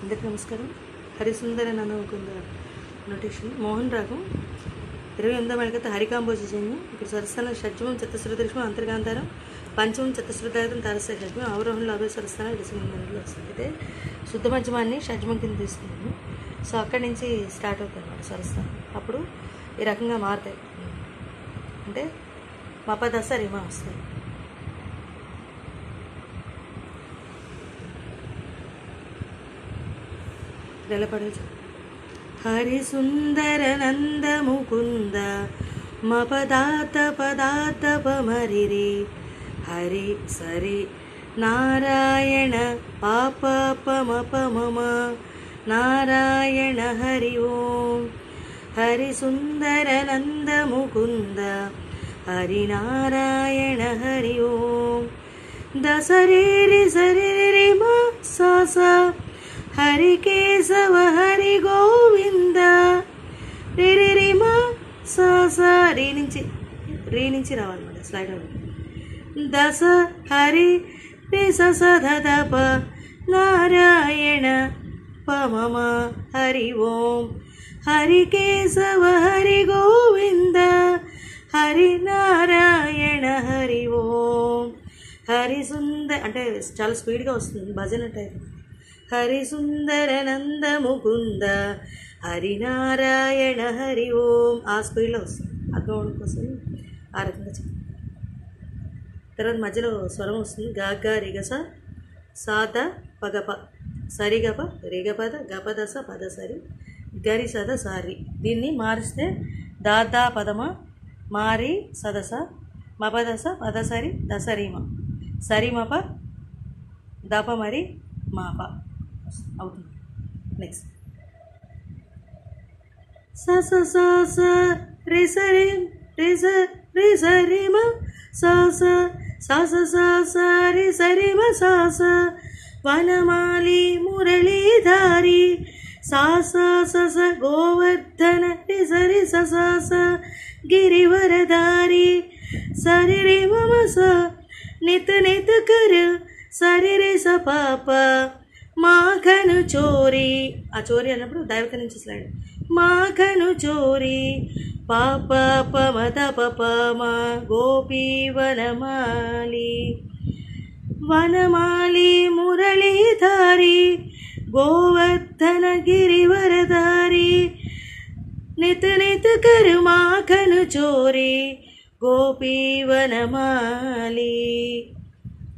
అందరికీ నమస్కారం. హరిసుందర నన్నముకుంద నోటేషన్ మోహన్ రాగం 28వ మేళకర్త హరికాంబోజన్యం. ఇక్కడ స్వరస్థానం షడ్జమం చతుశ్రుతరిష్మం అంతర్గాంధారం పంచమం చతుశ్రుతాయుతం తారస్థాయి షడ్జమం అవరోహణలో అభయ స్వరస్థానం డిసెంబర్లో వస్తుంది. అయితే శుద్ధ పంచమాన్ని షడ్జమం కింద తీసుకున్నాము. సో అక్కడి నుంచి స్టార్ట్ అవుతాయి అన్నమాట స్వరస్థానం. అప్పుడు ఈ రకంగా మారుతాయి. అంటే మపదస రిమా వస్తాయి. హరి సుందర నంద ముకుంద మపదాత పదాత పమరిరి హరి సరి నారాయణ పాప పమ పమ నారాయణ హరి ఓం. హరి సుందర నంద ముకుంద హరి నారాయణ హరి ఓం. దసరి సరి మా సా హరి కేశవ హరి గోవింద రి మా సా రీ నుంచి రావాలన్నమాట. స్లైడ్ అవ్వాలి. దశ హరి రి సదప నారాయణ పమ హరి ఓం. హరి కేశవ హరి గోవింద హరి నారాయణ హరి ఓం. హరి సుందర అంటే చాలా స్పీడ్గా వస్తుంది, భజన టైప్. హరి సుందర నంద ముకుంద హరి నారాయణ హరి ఓం. ఆ స్పీడ్లో వస్తుంది. అర్థం కోసం ఆ రకంగా చెప్పాలి. తర్వాత మధ్యలో స్వరం వస్తుంది. గ రిగస సాద పగప సరిగప రిగపద గపదస పదసరి గరి సద సారి. దీన్ని మారిస్తే దాదా పదమ మారి సదస మపదస పదసరి దసరిమ సరిమప దప మరి మాప అవుతుంది. నెక్స్ట్ స రి సరి రి సరిమ స రి సరిమ స వనమాలి మురళీధారి స గోవర్ధన రి సరి స గిరివరధారి సరి రి మమ స నిత కర సరి రి స పాప మాఘను చోరి. ఆ చోరి అన్నప్పుడు దైవక నుంచి స్లైడ్. మాఘను చోరి పాప పమద పమ గోపీ వనమాలి వనమాలి మురళీధారి గోవర్ధన గిరివరధారి నిత కరు మాఘను చోరి గోపీ వనమాలి.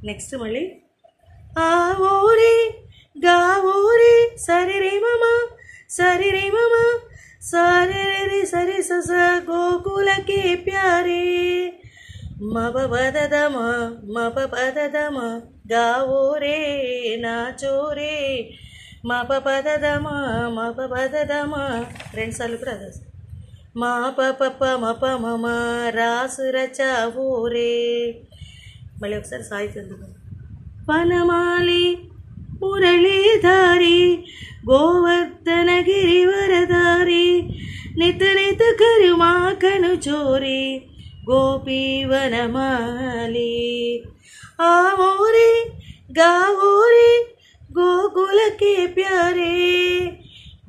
నెక్స్ట్ మళ్ళీ ఆ ఊరి గా ఊరి సరి రి మమ సరి సరి సస గోకుల కే ప్యారే మప పదదమ గావో రే నాచోరే మప పదదమ రెండుసార్లు కూడా అదే. మా పప మప మమ రాసు రచావో రే. మళ్ళీ ఒకసారి సాహిత్యం. వనమాలి మురళీధారి గోవర్ధన గిరివరధారి నిత కరు మాకను చోరి గోపీ వనమాలి. ఆ ఓరి గావోరి గోకుల కే ప్యారే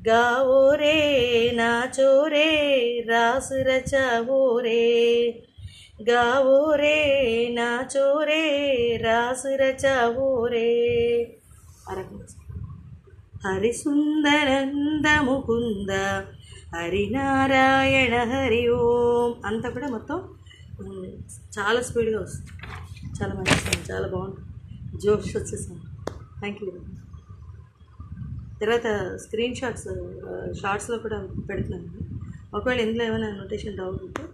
గావో రే నాచోరే రాసు రచావో రే గావో రే నాచోరే రాసు రచావో రే. హరి సుందరంద ముకుంద హరి నారాయణ హరి ఓం. అంతా కూడా మొత్తం చాలా స్పీడ్గా వస్తుంది. చాలా మంచి, చాలా బాగుంది. జోష్ వచ్చేసాను. Thank you. తర్వాత స్క్రీన్ షార్ట్స్లో కూడా పెడుతున్నాను. ఒకవేళ ఇందులో ఏమైనా నోటేషన్ డౌట్ ఉంటే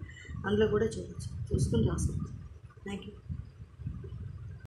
అందులో కూడా చూడవచ్చు, చూసుకుని రాసుకోవచ్చు. Thank you.